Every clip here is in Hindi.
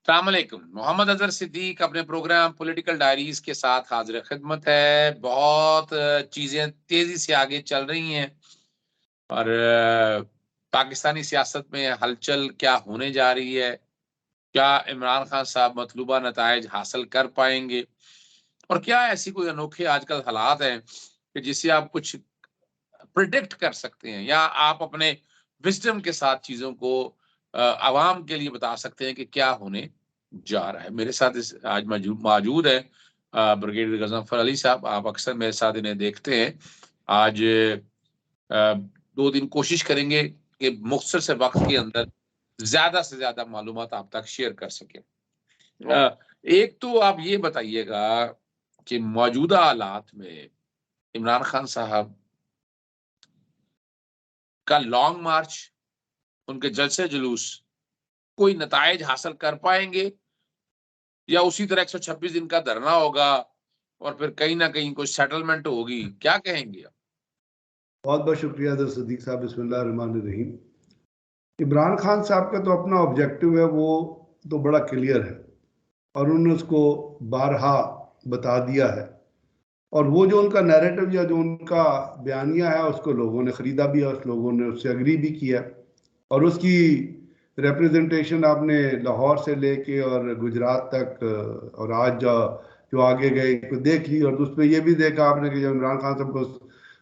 अस्सलामुअलैकुम। मोहम्मद अजहर सिद्दीक अपने प्रोग्राम पॉलिटिकल डायरीज के साथ हाजिर खिदमत है। बहुत चीजें तेजी से आगे चल रही हैं और पाकिस्तानी सियासत में हलचल क्या होने जा रही है, क्या इमरान खान साहब मतलूबा नताइज हासिल कर पाएंगे और क्या ऐसी कोई अनोखे आजकल हालात हैं कि जिससे आप कुछ प्रिडिक्ट कर सकते हैं या आप अपने विजडम के साथ चीजों को आवाम के लिए बता सकते हैं कि क्या होने जा रहा है। मेरे साथ आज मौजूद है ब्रिगेडियर गजनफर अली साहब। आप अक्सर मेरे साथ इन्हें देखते हैं। आज 2 दिन कोशिश करेंगे कि मुख्तसर से वक्त के अंदर ज्यादा से ज्यादा मालूमात आप तक शेयर कर सकें। एक तो आप ये बताइएगा कि मौजूदा हालात में इमरान खान साहब का लॉन्ग मार्च, उनके जलसे जुलूस कोई नताइज हासिल कर पाएंगे या उसी तरह 126 दिन का धरना होगा और फिर कहीं ना कहीं कोई सेटलमेंट होगी? क्या कहेंगे आप? बहुत बहुत शुक्रिया सदीक साहब। बिस्मिल्लाहिर्रहमानिर्रहीम। इमरान खान साहब का तो अपना ऑब्जेक्टिव है, वो तो बड़ा क्लियर है और उन्होंने उसको बारहा बता दिया है। और वो जो उनका नैरेटिव या जो उनका बयानिया है उसको लोगों ने ख़रीदा भी है, उस लोगों ने उससे अग्री भी किया और उसकी रिप्रेजेंटेशन आपने लाहौर से लेके और गुजरात तक और आज जो आगे गए देख ली। और उसमें ये भी देखा आपने कि जब इमरान खान साहब को उस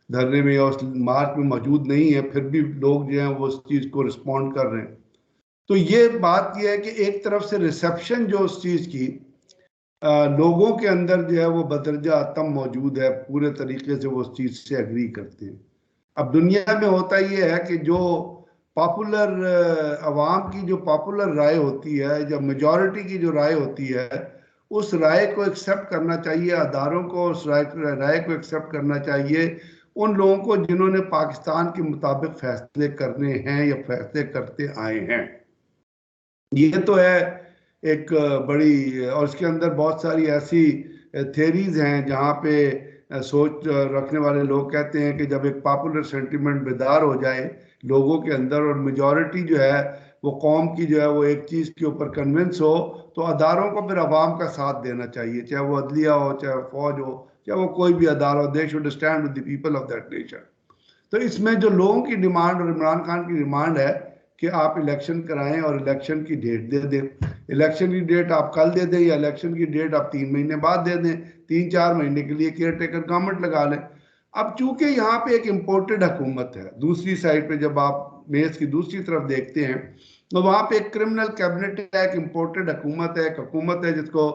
धरने में या उस मार्च में मौजूद नहीं है, फिर भी लोग जो हैं वो उस चीज़ को रिस्पॉन्ड कर रहे हैं। तो ये बात यह है कि एक तरफ से रिसेप्शन जो उस चीज़ की लोगों के अंदर जो है वो बदरजा आतम मौजूद है, पूरे तरीके से वो उस चीज़ से एग्री करते हैं। अब दुनिया में होता ये है कि जो पॉपुलर अवाम की जो पॉपुलर राय होती है, जब मेजॉरिटी की जो राय होती है, उस राय को एक्सेप्ट करना चाहिए, अदारों को उस राय को एक्सेप्ट करना चाहिए, उन लोगों को जिन्होंने पाकिस्तान के मुताबिक फैसले करने हैं या फैसले करते आए हैं। ये तो है एक बड़ी, और इसके अंदर बहुत सारी ऐसी थेरीज हैं जहाँ पे सोच रखने वाले लोग कहते हैं कि जब एक पॉपुलर सेंटिमेंट बेदार हो जाए लोगों के अंदर और मेजॉरिटी जो है वो कौम की जो है वो एक चीज़ के ऊपर कन्विंस हो, तो अदारों को फिर अवाम का साथ देना चाहिए, चाहे वो अदलिया हो, चाहे फौज हो, चाहे वो कोई भी अदारा हो। They should stand with the people of that nation. तो इसमें जो लोगों की डिमांड और इमरान खान की डिमांड है कि आप इलेक्शन कराएं और इलेक्शन की डेट दे दें। इलेक्शन की डेट आप कल दे दें या इलेक्शन की डेट आप 3 महीने बाद दे दें, 3-4 महीने के लिए केयर टेकर गवर्नमेंट लगा लें। अब चूंकि यहाँ पे एक इम्पोर्टेड हुकूमत है, दूसरी साइड पे जब आप मेज की दूसरी तरफ देखते हैं तो वहाँ पे एक क्रिमिनल कैबिनेट है, एक इम्पोर्टेड हुकूमत है, एक हुकूमत है जिसको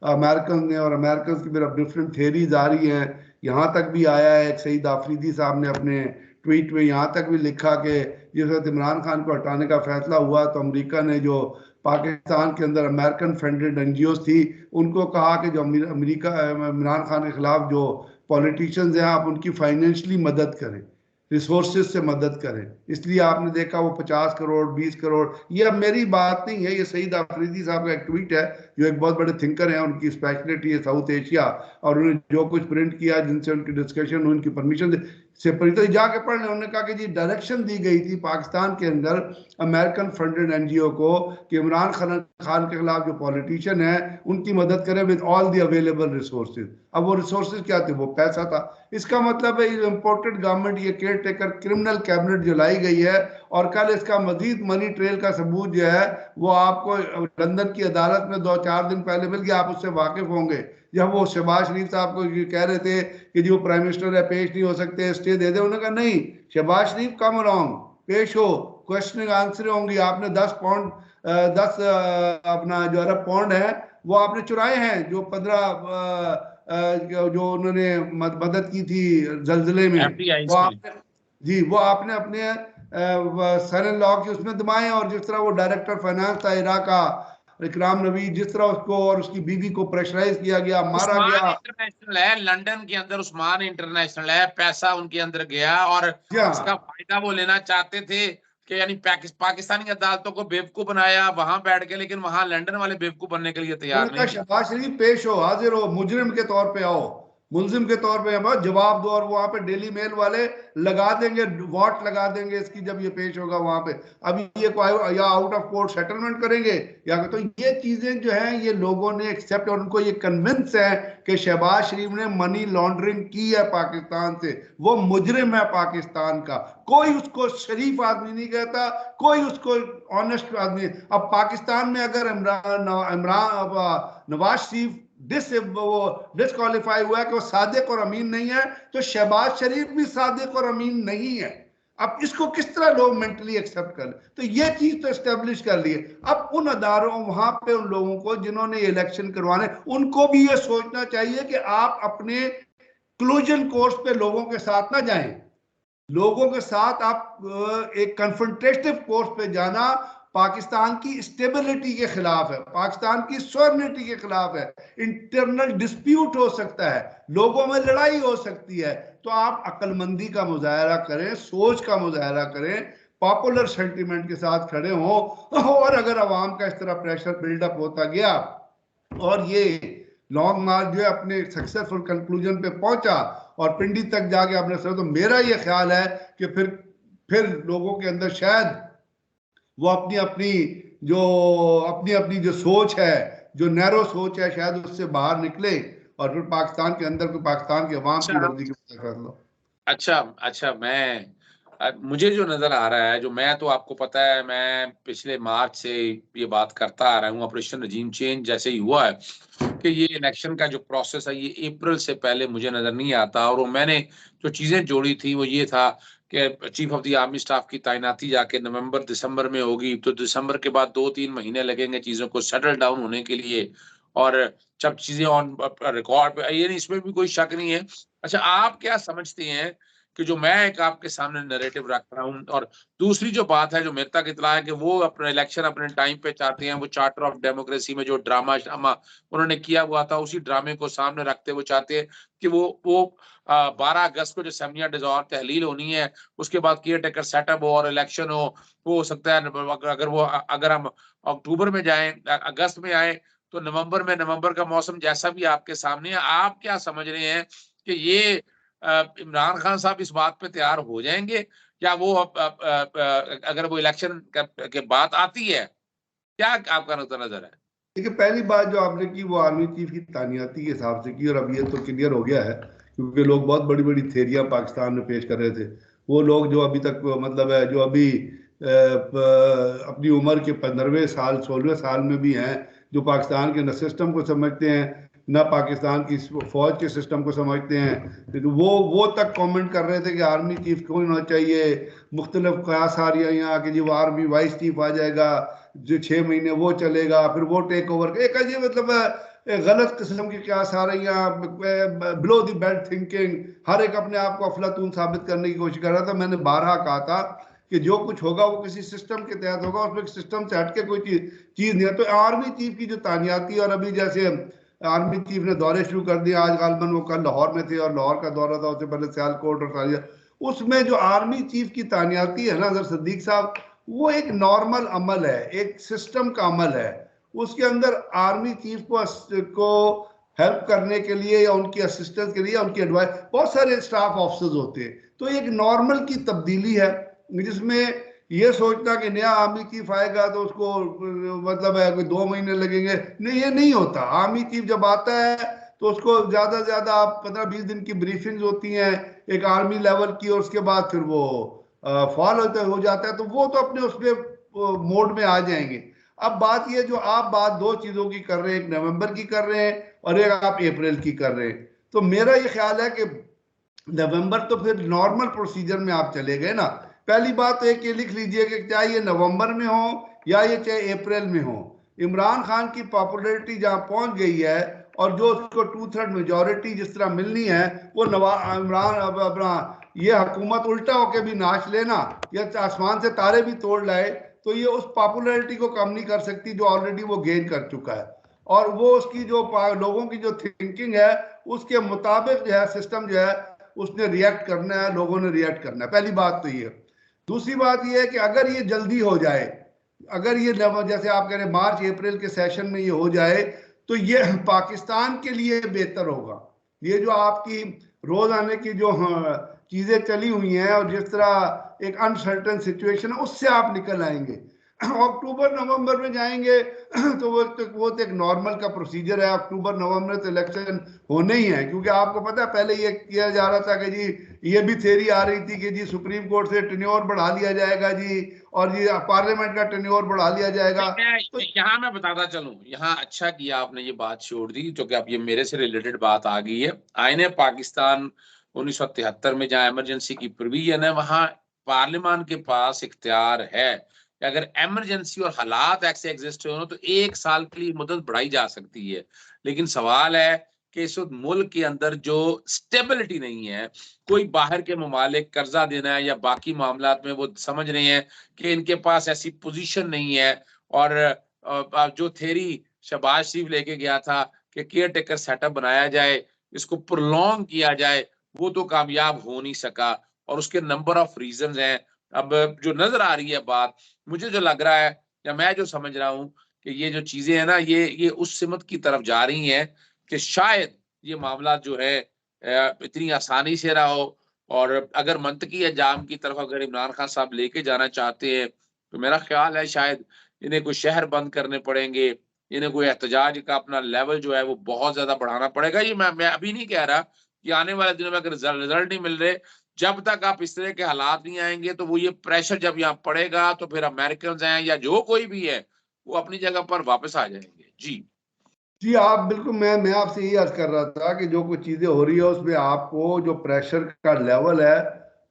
अमेरिकन ने, और अमेरिकन की फिर डिफरेंट थेरीज आ रही हैं। यहाँ तक भी आया है, एक सईद आफरीदी साहब ने अपने ट्वीट में यहाँ तक भी लिखा कि जिस वक्त इमरान खान को हटाने का फैसला हुआ तो अमेरिका ने जो पाकिस्तान के अंदर अमेरिकन फंडेड एनजीओ थी उनको कहा कि जो अमेरिका इमरान खान के खिलाफ जो पॉलिटिशियंस हैं आप उनकी फाइनेंशियली मदद करें, रिसोर्सेज से मदद करें। इसलिए आपने देखा वो 50 करोड़ 20 करोड़, ये अब मेरी बात नहीं है, ये सईद आफरीदी साहब का एक ट्वीट है जो एक बहुत बड़े थिंकर हैं, उनकी स्पेशलिटी है साउथ एशिया, और उन्होंने जो कुछ प्रिंट किया जिनसे उनकी डिस्कशन, उनकी परमिशन से तो जाके पढ़ लें। उन्होंने कहा कि जी डायरेक्शन दी गई थी पाकिस्तान के अंदर अमेरिकन फंडेड एनजीओ को कि इमरान खान के खिलाफ जो पॉलिटिशियन है उनकी मदद करें with all the available resources. अब वो रिसोर्सेज क्या थे? वो पैसा था। इसका मतलब है इम्पोर्टेड गवर्नमेंट, ये केयर टेकर क्रिमिनल कैबिनेट जो लाई गई है, और कल इसका मजीद मनी ट्रेल का सबूत जो है वो आपको लंदन की अदालत में 2-4 दिन पहले मिल गया, आप उससे वाकिफ होंगे। जब वो शहबाज शरीफ साहब को कह रहे थे कि जो प्राइम मिनिस्टर है पेश नहीं हो सकते, स्टे दे दे, उन्होंने कहा नहीं, शहबाज शरीफ कम अलोंग, पेश हो, क्वेश्चनिंग आंसर होंगी। आपने 10 पाउंड 10 अपना जो अरब पाउंड है वो आपने चुराए हैं, जो 15 जो उन्होंने मदद की थी जल्जले में, वो आपने जी वो आपने अपने सन इन लॉ की उसमें दबाए। और जिस तरह वो डायरेक्टर फाइनेंस था इराक का इकराम नबी, जिस तरह उसको और उसकी बीवी को प्रेशराइज किया गया, मारा गया। इंटरनेशनल है, लंदन के अंदर उस्मान इंटरनेशनल है, पैसा उनके अंदर गया और इसका फायदा वो लेना चाहते थे कि यानी पाकिस्तानी अदालतों को बेवकूफ बनाया वहां बैठ के, लेकिन वहां लंदन वाले बेवकूफ बनने के लिए तैयार नहीं। शहबाज शरीफ पेश हो, हाजिर हो, मुजरिम के तौर पे आओ। मुलजिम के तौर पे यहाँ जवाब दो, और वहां पे डेली मेल वाले लगा देंगे, वॉट लगा देंगे इसकी जब ये पेश होगा वहां पे। अब ये कोई या आउट ऑफ कोर्ट सेटलमेंट करेंगे या तो ये चीजें जो है ये लोगों ने एक्सेप्ट, और उनको ये कन्विंस है कि शहबाज शरीफ ने मनी लॉन्ड्रिंग की है पाकिस्तान से, वो मुजरिम है पाकिस्तान का। कोई उसको शरीफ आदमी नहीं कहता, कोई उसको ऑनेस्ट आदमी। अब पाकिस्तान में अगर नवाज शरीफ डिस्क्वालीफाई हुआ है कि वो सादिक और अमीन नहीं है, तो शहबाज शरीफ भी सादिक और अमीन नहीं है। अब इसको किस तरह लोग मेंटली एक्सेप्ट कर ले? तो ये चीज तो एस्टेब्लिश कर ली है। अब उन अदारों वहां पे उन लोगों को जिन्होंने इलेक्शन करवाने, उनको भी ये सोचना चाहिए कि आप अपने क्लूजन कोर्स पे लोगों के साथ ना जाएं। लोगों के साथ आप एक कन्फ्रंटेटिव कोर्स पे जाना पाकिस्तान की स्टेबिलिटी के खिलाफ है, पाकिस्तान की सॉवरेनिटी के खिलाफ है। इंटरनल डिस्प्यूट हो सकता है, लोगों में लड़ाई हो सकती है। तो आप अक्लमंदी का मुजाहरा करें, सोच का मुजाहरा करें, पॉपुलर सेंटिमेंट के साथ खड़े हों। और अगर अवाम का इस तरह प्रेशर बिल्डअप होता गया और ये लॉन्ग मार्च जो है अपने सक्सेसफुल कंक्लूजन पे पहुंचा और पिंडी तक जाके अपने सर, तो मेरा ये ख्याल है कि फिर लोगों के अंदर शायद वो अपनी अपनी जो सोच है, जो नैरो सोच है, शायद उससे बाहर निकले और फिर पाकिस्तान के अंदर को पाकिस्तान के अवाम की वर्दी के फैसला। अच्छा अच्छा, मुझे जो नजर आ रहा है, जो मैं तो आपको पता है मैं पिछले मार्च से ये बात करता आ रहा हूँ, ऑपरेशन रजीम चेंज जैसे ही हुआ है कि ये इलेक्शन का जो प्रोसेस है ये अप्रैल से पहले मुझे नजर नहीं आता। और वो मैंने जो चीजें जोड़ी थी वो ये था कि chief of the army staff की तैनाती जाके नवंबर दिसंबर में होगी, तो दिसंबर के बाद 2-3 महीने लगेंगे चीजों को सेटल डाउन होने के लिए, और जब चीजें ऑन रिकॉर्ड पे, ये नहीं, इसमें भी कोई शक नहीं है। अच्छा, आप क्या समझते हैं कि जो मैं एक आपके सामने नैरेटिव रख रहा हूँ, और दूसरी जो बात है जो मेरे तक इतला है कि वो अपना इलेक्शन अपने टाइम पे चाहते हैं, वो चार्टर ऑफ डेमोक्रेसी में जो ड्रामा उन्होंने किया हुआ था उसी ड्रामे को सामने रखते वो चाहते हैं कि वो 12 अगस्त को जो असेंबलियां डिसॉल्व तहलील होनी है, उसके बाद केयर टेकर सेटअप हो और इलेक्शन हो सकता है अगर हम अक्टूबर में जाएं, अगस्त में आए, तो नवंबर का मौसम जैसा भी आपके सामने है। आप क्या समझ रहे हैं कि ये इमरान खान साहब इस बात पे तैयार हो जाएंगे, या वो अगर वो इलेक्शन के बात आती है, क्या आपका नुक्ता नजर है? देखिए, पहली बात जो आपने की वो आर्मी चीफ की तानियाती के हिसाब से की, और अब ये तो क्लियर हो गया है क्योंकि लोग बहुत बड़ी बड़ी थेरियां पाकिस्तान में पेश कर रहे थे। वो लोग जो अभी तक मतलब है, जो अभी अपनी उम्र के 15वें साल 16वें साल में भी हैं, जो पाकिस्तान के न सिस्टम को समझते हैं न पाकिस्तान की फौज के सिस्टम को समझते हैं, तो वो तक कमेंट कर रहे थे कि आर्मी चीफ क्यों होना चाहिए। मुख्तलिफ कयास आ रही है यहाँ कि जी वो आर्मी वाइस चीफ आ जाएगा, जो 6 महीने वो चलेगा, फिर वो टेक ओवर। एक अजीब मतलब गलत किस्म की क्यास आ रही है, बिलो द बेल्ट थिंकिंग। हर एक अपने आप को अफलातून साबित करने की कोशिश कर रहा था। मैंने बारहा कहा था कि जो कुछ होगा वो किसी सिस्टम के तहत होगा, उसमें सिस्टम से हटके कोई चीज नहीं है। तो आर्मी चीफ की जो तानियाती, और अभी जैसे आर्मी चीफ ने दौरे शुरू कर दिए, आज गालबन वो कल लाहौर में थे और लाहौर का दौरा था, उससे पहले सियालकोट और सारिया, उसमें जो आर्मी चीफ की तानियाती है ना अजहर सिद्दीक साहब, वो एक नॉर्मल अमल है, एक सिस्टम का अमल है। उसके अंदर आर्मी चीफ को हेल्प करने के लिए या उनकी असिस्टेंस के लिए उनकी एडवाइस, बहुत सारे स्टाफ ऑफिसर्स होते हैं। तो एक नॉर्मल की तब्दीली है, जिसमें ये सोचना कि नया आर्मी चीफ आएगा तो उसको मतलब है कोई 2 महीने लगेंगे, नहीं, ये नहीं होता। आर्मी चीफ जब आता है तो उसको ज्यादा से ज्यादा 15-20 दिन की ब्रीफिंग्स होती हैं एक आर्मी लेवल की, और उसके बाद फिर वो फॉल हो जाता है, तो वो तो अपने उसके मोड में आ जाएंगे। अब बात ये जो आप बात दो चीजों की कर रहे हैं, एक नवंबर की कर रहे हैं और एक आप अप्रैल की कर रहे हैं, तो मेरा ये ख्याल है कि नवंबर तो फिर नॉर्मल प्रोसीजर में आप चले गए ना। पहली बात तो एक ये लिख लीजिए कि चाहे ये नवंबर में हो या ये चाहे अप्रैल में हो, इमरान खान की पॉपुलैरिटी जहां पहुंच गई है और जो उसको 2/3 मेजोरिटी जिस तरह मिलनी है, वो इमरान अपना ये हुकूमत उल्टा होके भी नाच लेना या आसमान से तारे भी तोड़ लाए, तो ये उस पॉपुलैरिटी को कम नहीं कर सकती जो ऑलरेडी वो गेन कर चुका है। और वो उसकी जो लोगों की जो थिंकिंग है उसके मुताबिक जो है सिस्टम जो है उसने रिएक्ट करना है, लोगों ने रिएक्ट करना है। पहली बात तो ये। दूसरी बात ये है कि अगर ये जल्दी हो जाए, अगर ये जैसे आप कह रहे मार्च अप्रैल के सेशन में ये हो जाए, तो ये पाकिस्तान के लिए बेहतर होगा। ये जो आपकी रोजाना की जो चीजें चली हुई हैं और जिस तरह एक अनसर्टन सिचुएशन है उससे आप निकल आएंगे। अक्टूबर नवंबर में जाएंगे तो वो तो एक नॉर्मल का प्रोसीजर है। अक्टूबर नवंबर तो इलेक्शन होने ही है, क्योंकि आपको पता है पहले ये किया जा रहा था कि जी ये भी थ्योरी आ रही थी कि जी सुप्रीम कोर्ट से टेन्योर बढ़ा लिया जाएगा जी, और जी पार्लियामेंट का टेन्योर बढ़ा लिया जाएगा। तो यहाँ मैं बताता चलूं, यहाँ अच्छा किया आपने ये बात छोड़ दी, क्योंकि अब ये मेरे से रिलेटेड बात आ गई है। आईने पाकिस्तान 1973 में जहाँ इमरजेंसी की प्रोविजन है, वहां पार्लियामान के पास इख्तियार है कि अगर इमरजेंसी और हालात ऐसे एग्जिस्ट हो तो 1 साल के लिए मुद्दत बढ़ाई जा सकती है। लेकिन सवाल है कि इस वक्त मुल्क के अंदर जो स्टेबिलिटी नहीं है, कोई बाहर के ममालिक कर्जा देना है या बाकी मामला में वो समझ रहे हैं कि इनके पास ऐसी पोजीशन नहीं है, और जो थेरी शहबाज शरीफ लेके गया था कि केयर टेकर सेटअप बनाया जाए, इसको प्रोलॉन्ग किया जाए, वो तो कामयाब हो नहीं सका, और उसके नंबर ऑफ रीजंस हैं। अब जो नजर आ रही है बात, मुझे जो लग रहा है या मैं जो समझ रहा हूँ कि ये जो चीजें हैं ना, ये उस सिमत की तरफ जा रही हैं कि शायद ये मामला जो है इतनी आसानी से ना हो, और अगर मंतकी अंजाम की तरफ अगर इमरान खान साहब लेके जाना चाहते हैं तो मेरा ख्याल है शायद इन्हें कोई शहर बंद करने पड़ेंगे, इन्हें कोई एहतजाज का अपना लेवल जो है वो बहुत ज्यादा बढ़ाना पड़ेगा। ये मैं अभी नहीं कह रहा कि आने वाले दिनों में अगर रिजल्ट नहीं मिल रहे, जब तक आप इस तरह के हालात नहीं आएंगे तो वो ये प्रेशर जब यहाँ पड़ेगा तो फिर अमेरिकन हैं या जो कोई भी है वो अपनी जगह पर वापस आ जाएंगे। जी जी आप बिल्कुल, मैं आपसे यही अर्ज कर रहा था कि जो कुछ चीजें हो रही है उसमें आपको जो प्रेशर का लेवल है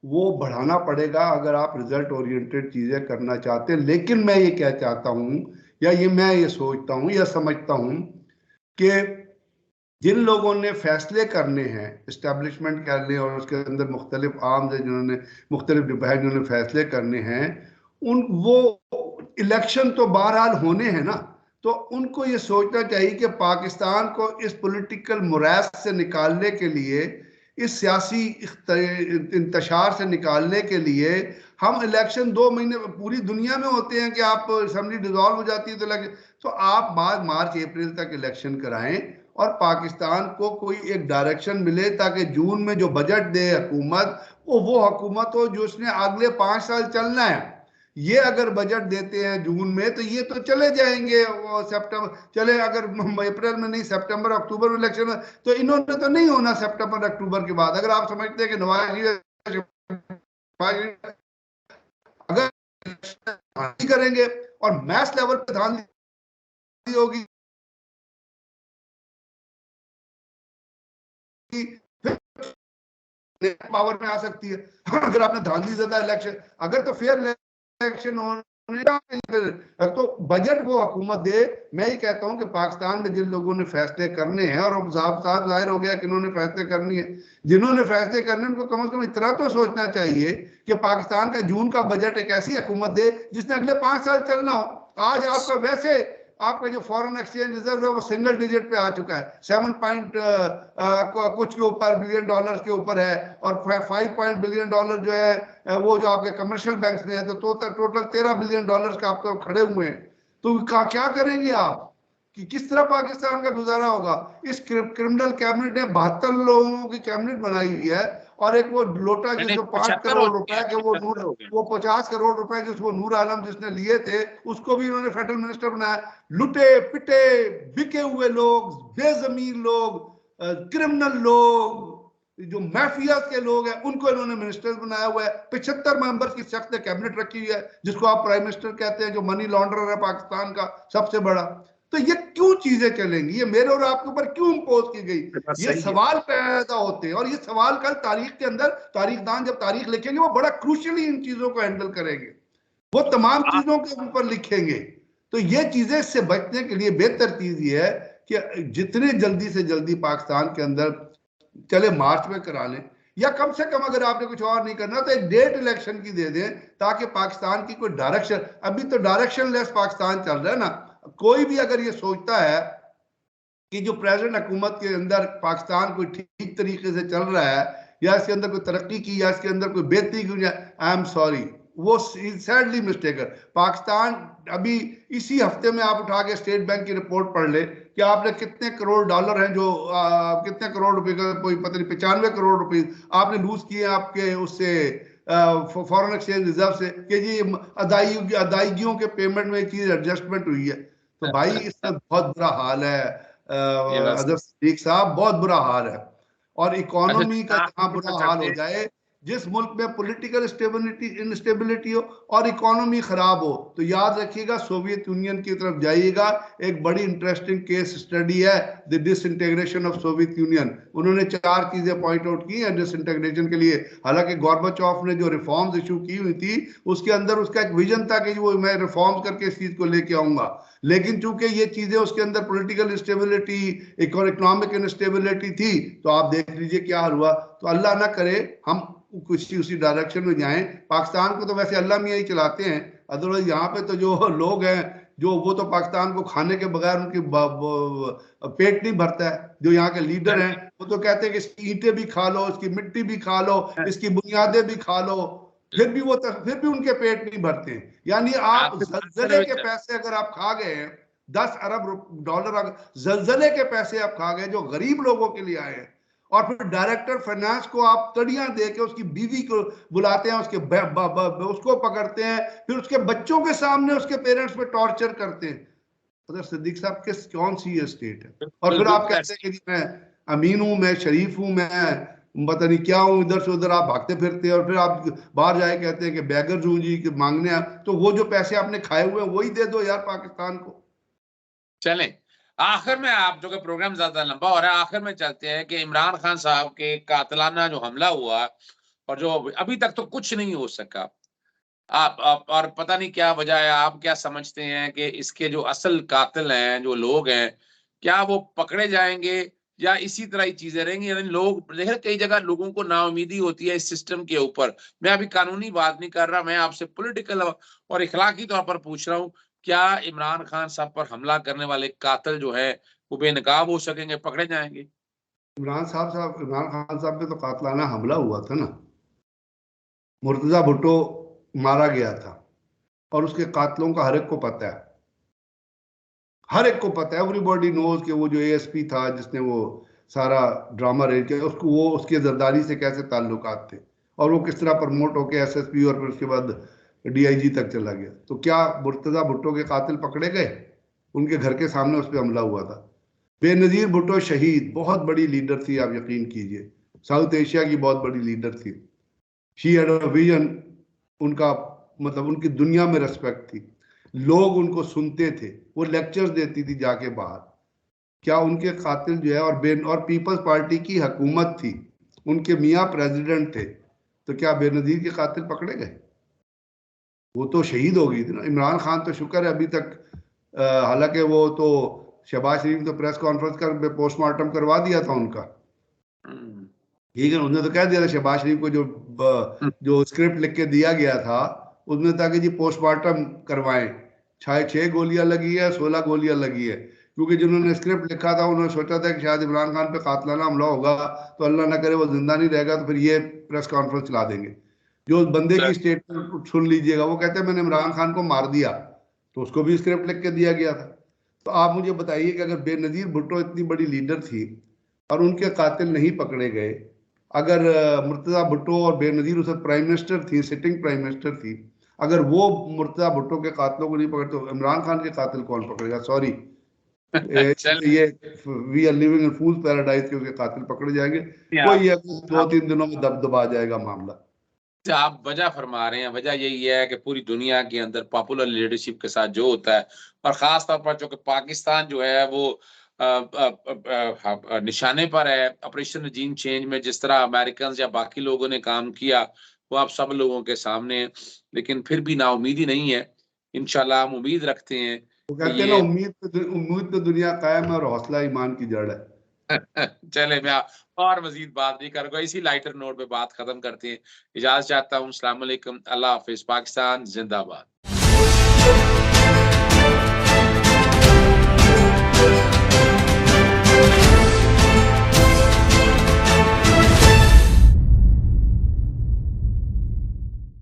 वो बढ़ाना पड़ेगा अगर आप रिजल्ट ओरिएंटेड चीजें करना चाहते हैं। लेकिन मैं ये कह चाहता हूँ, या मैं ये सोचता हूँ या समझता हूँ कि जिन लोगों ने फैसले करने हैं इस्टेब्लिशमेंट करने और उसके अंदर मुख्तलिफ आर्म्स है जिन्होंने मुख्तलिफ डिपार्टमेंट जिन्होंने फैसले करने हैं, उन वो इलेक्शन तो बहरहाल होने हैं ना, तो उनको ये सोचना चाहिए कि पाकिस्तान को इस पॉलिटिकल मुरास से निकालने के लिए, इस सियासी इंतशार से निकालने के लिए हम इलेक्शन 2 महीने पूरी दुनिया में होते हैं कि आप असेंबली डिजॉल्व हो जाती है तो आप बाद मार्च अप्रैल तक इलेक्शन कराएं और पाकिस्तान को कोई एक डायरेक्शन मिले ताकि जून में जो बजट दे हुकूमत वो हुकूमत हो जो उसने अगले 5 साल चलना है। ये अगर बजट देते हैं जून में तो ये तो चले जाएंगे वो सितंबर, चले अगर अप्रैल में नहीं सितंबर अक्टूबर में इलेक्शन, तो इन्होंने तो नहीं होना सितंबर अक्टूबर के बाद। अगर आप समझते हैं कि नवाज अगर करेंगे और मैस लेवल पे धांधली होगी पावर में आ सकती है। अगर आपने धांधली ज्यादा इलेक्शन, अगर तो फेयर इलेक्शन होने तो बजट वो हुकूमत दे। मैं ही कहता हूं कि पाकिस्तान में जिन लोगों ने फैसले करने हैं, और अब साफ साफ जाहिर हो गया कि इन्होंने फैसले करनी है, जिन्होंने फैसले करने उनको कम से कम इतना तो सोचना चाहिए कि पाकिस्तान का जून का बजट एक ऐसी हुकूमत दे जिसने अगले 5 साल चलना हो। आज आपका वैसे आपका जो फॉरेन एक्सचेंज रिजर्व है वो सिंगल डिजिट पे आ चुका है, 7 पॉइंट कुछ के ऊपर बिलियन डॉलर के ऊपर है, और 5 बिलियन डॉलर जो है वो जो आपके कमर्शियल बैंक में है, तो टोटल 13 बिलियन डॉलर का आपको खड़े हुए हैं। तो क्या करेंगे आप कि किस तरह पाकिस्तान का गुजारा होगा? इस क्रिमिनल कैबिनेट ने 72 लोगों की कैबिनेट बनाई हुई है, और एक वो लोटा जिसको 5 करोड़ रुपए के वो 50 करोड़ रुपए जिसको नूर आलम जिसने लिए थे उसको भी इन्होंने फेडरल मिनिस्टर बनाया। लुटे पिटे बिके हुए लोग, बेजमीर लोग, क्रिमिनल लोग, जो माफिया के लोग हैं उनको इन्होंने मिनिस्टर बनाया हुआ है। 75 मेंबर्स की सख्त कैबिनेट रखी हुई है जिसको आप प्राइम मिनिस्टर कहते हैं, जो मनी लॉन्ड्रर है पाकिस्तान का सबसे बड़ा। तो ये क्यों चीजें चलेंगी? ये मेरे और आपके ऊपर क्यों इम्पोज की गई? ये सवाल पैदा होते हैं, और ये सवाल कल तारीख के अंदर तारीखदान जब तारीख लिखेंगे वो बड़ा क्रूशियली इन चीजों को हैंडल करेंगे, वो तमाम चीजों के ऊपर लिखेंगे। तो ये चीजें से बचने के लिए बेहतर चीज ये है कि जितने जल्दी से जल्दी पाकिस्तान के अंदर चले मार्च में करा लें, या कम से कम अगर आपने कुछ और नहीं करना तो एक डेट इलेक्शन की दे दें ताकि पाकिस्तान की कोई डायरेक्शन, अभी तो डायरेक्शन लेस पाकिस्तान चल रहा है ना। कोई भी अगर ये सोचता है कि जो प्रेजेंट हुकूमत के अंदर पाकिस्तान कोई ठीक तरीके से चल रहा है या इसके अंदर कोई तरक्की की या इसके अंदर कोई बेहतरी की, आई एम सॉरी, वो सैडली मिस्टेक है। पाकिस्तान अभी इसी हफ्ते में आप उठा के स्टेट बैंक की रिपोर्ट पढ़ ले कि आपने कितने करोड़ डॉलर हैं जो कितने करोड़ रुपए का, कोई पता नहीं 95 करोड़ रुपए आपने लूज किए आपके उससे फॉरेन एक्सचेंज रिजर्व से, कि जी अदायगियों के पेमेंट में चीज एडजस्टमेंट हुई है। तो भाई इसका बहुत बुरा हाल है अदर सिद्दीक साहब, बहुत बुरा हाल है। और इकोनॉमी का जहां बुरा हाल हो जाए, जिस मुल्क में पॉलिटिकल इंस्टेबिलिटी हो और इकोनॉमी खराब हो, तो याद रखिएगा सोवियत यूनियन की तरफ जाइएगा। एक बड़ी इंटरेस्टिंग केस स्टडी है the disintegration of Soviet union. उन्होंने 4 चीजें पॉइंट आउट की हैं डिसइंटीग्रेशन के लिए। हालांकि गोर्बाचोव ने जो रिफॉर्म्स इशू की हुई थी उसके अंदर उसका एक विजन था कि वो मैं रिफॉर्म करके इस चीज को लेके आऊंगा, लेकिन चूंकि ये चीजें उसके अंदर पॉलिटिकल इंस्टेबिलिटी, इकोनॉमिक इंस्टेबिलिटी थी, तो आप देख लीजिए क्या हुआ। तो अल्लाह ना करे हम कुछ उसी डायरेक्शन में जाएं। पाकिस्तान को तो वैसे अल्लाह मियां ही चलाते हैं, अदरवाइज यहाँ पे तो जो लोग हैं जो वो तो पाकिस्तान को खाने के बगैर उनकी पेट नहीं भरता है। जो यहाँ के लीडर हैं वो तो कहते हैं कि इसकी ईंटें भी खा लो, इसकी मिट्टी भी खा लो, इसकी बुनियादें भी खा लो, फिर भी उनके पेट नहीं भरते हैं। यानी आप जलजले के पैसे अगर आप खा गए हैं, 10 अरब डॉलर जलजले के पैसे आप खा गए जो गरीब लोगों के लिए आए हैं, और फिर डायरेक्टर फाइनेंस को आप तड़ियां दे के उसकी बीवी को बुलाते हैं, उसको पकड़ते हैं, फिर उसके बच्चों के सामने उसके पेरेंट्स पे टॉर्चर करते हैं। तो सिद्दीक साहब कौन सी ये स्टेट है? और फिर आप कहते हैं कि मैं अमीन हूं, मैं शरीफ हूं, मैं पता नहीं क्या हूं, इधर से उधर आप भागते फिरते हैं, और फिर आप बाहर जाए कहते हैं कि बैगर हूं जी, कि मांगने। तो वो जो पैसे आपने खाए हुए हैं वही दे दो यार पाकिस्तान को। चलें, आखिर में आप जो कि प्रोग्राम ज्यादा लंबा हो रहा है, आखिर में चलते हैं कि इमरान खान साहब के कातलाना जो हमला हुआ और जो अभी तक तो कुछ नहीं हो सका, आप और पता नहीं क्या वजह है। आप क्या समझते हैं कि इसके जो असल कातिल हैं, जो लोग हैं, क्या वो पकड़े जाएंगे या इसी तरह ही चीजें रहेंगी? यानी लोग देखिए, कई जगह लोगों को नाउमीदी होती है इस सिस्टम के ऊपर। मैं अभी कानूनी बात नहीं कर रहा, मैं आपसे पॉलिटिकल और इखलाकी तौर पर पूछ रहा हूँ, क्या इमरान खान साहब पर हमला करने वाले कातिल जो है वो बेनकाब हो सकेंगे, पकड़े जाएंगे? इमरान खान साहब पे तो कातलाना हमला हुआ था ना, मुर्तजा भुट्टो मारा गया था, और उसके कातलों का हर एक को पता है, हर एक को पता है। एवरीबॉडी नोज कि वो जो एएसपी था जिसने वो सारा ड्रामा रेड किया, उसको वो उसके जरदारी से कैसे ताल्लुकात थे, और वो किस तरह प्रमोट होके एसएसपी और फिर उसके बाद डीआईजी तक चला गया। तो क्या मुर्तजा भुट्टो के कातिल पकड़े गए? उनके घर के सामने उस पर हमला हुआ था। बेनजीर भुट्टो शहीद, बहुत बड़ी लीडर थी, आप यकीन कीजिए, साउथ एशिया की बहुत बड़ी लीडर थी। शी हैड अ विजन, उनका मतलब उनकी दुनिया में रिस्पेक्ट थी, लोग उनको सुनते थे, वो लेक्चर्स देती थी जाके बाहर। क्या उनके कातिल जो है, और पीपल्स पार्टी की हुकूमत थी, उनके मियाँ प्रेसिडेंट थे, तो क्या बेनजीर के कातिल पकड़े गए? वो तो शहीद हो गई थी ना। इमरान खान तो शुक्र है अभी तक, हालांकि वो तो शहबाज शरीफ तो प्रेस कॉन्फ्रेंस कर पोस्टमार्टम करवा दिया था उनका, ठीक है, उन्होंने तो कह दिया था शहबाज शरीफ को, जो स्क्रिप्ट लिख के दिया गया था उसमें था कि जी पोस्टमार्टम करवाएं, चाहे 6 गोलियां लगी है 16 गोलियां लगी है, क्योंकि जिन्होंने स्क्रिप्ट लिखा था उन्होंने सोचा था कि शायद इमरान खान पे कातलाना हमला होगा, तो अल्लाह ना करे वो जिंदा नहीं रहेगा, तो फिर ये प्रेस कॉन्फ्रेंस चला देंगे। जो बंदे की स्टेटमेंट सुन लीजिएगा, वो कहते हैं मैंने इमरान खान को मार दिया, तो उसको भी स्क्रिप्ट लिख के दिया गया था। तो आप मुझे बताइए कि अगर बेनजीर भुट्टो इतनी बड़ी लीडर थी और उनके कातिल नहीं पकड़े गए, अगर मुर्तजा भुट्टो और बेनजीर उस प्राइम मिनिस्टर थी, सिटिंग प्राइम मिनिस्टर थी, अगर वो मुर्तजा भुट्टो के कातिलों को नहीं पकड़ते तो इमरान खान के कातिल कौन पकड़ेगा? सॉरी, ये we are living in fools paradise के उसके कातिल पकड़े जाएंगे, कोई 2-3 दिनों में दबदबा जाएगा मामला। आप वजह फरमा रहे हैं, वजह यही है कि पूरी दुनिया के अंदर पॉपुलर लीडरशिप के साथ जो होता है, और खास तौर पर जो कि पाकिस्तान जो है वो निशाने पर है ऑपरेशन रजीम चेंज में, जिस तरह अमेरिकन या बाकी लोगों ने काम किया वो आप सब लोगों के सामने, लेकिन फिर भी नाउमीदी नहीं है। इंशाल्लाह हम उम्मीद रखते हैं वो कहते हैं ना, उम्मीद तो दुनिया कायम है और हौसला ईमान की जड़ है। चले, मैं और मजीद बात नहीं करूंगा, इसी लाइटर नोट पे बात खत्म करते हैं। इजाजत चाहता हूँ, अस्सलाम वालेकुम, अल्लाह हाफिज, पाकिस्तान जिंदाबाद।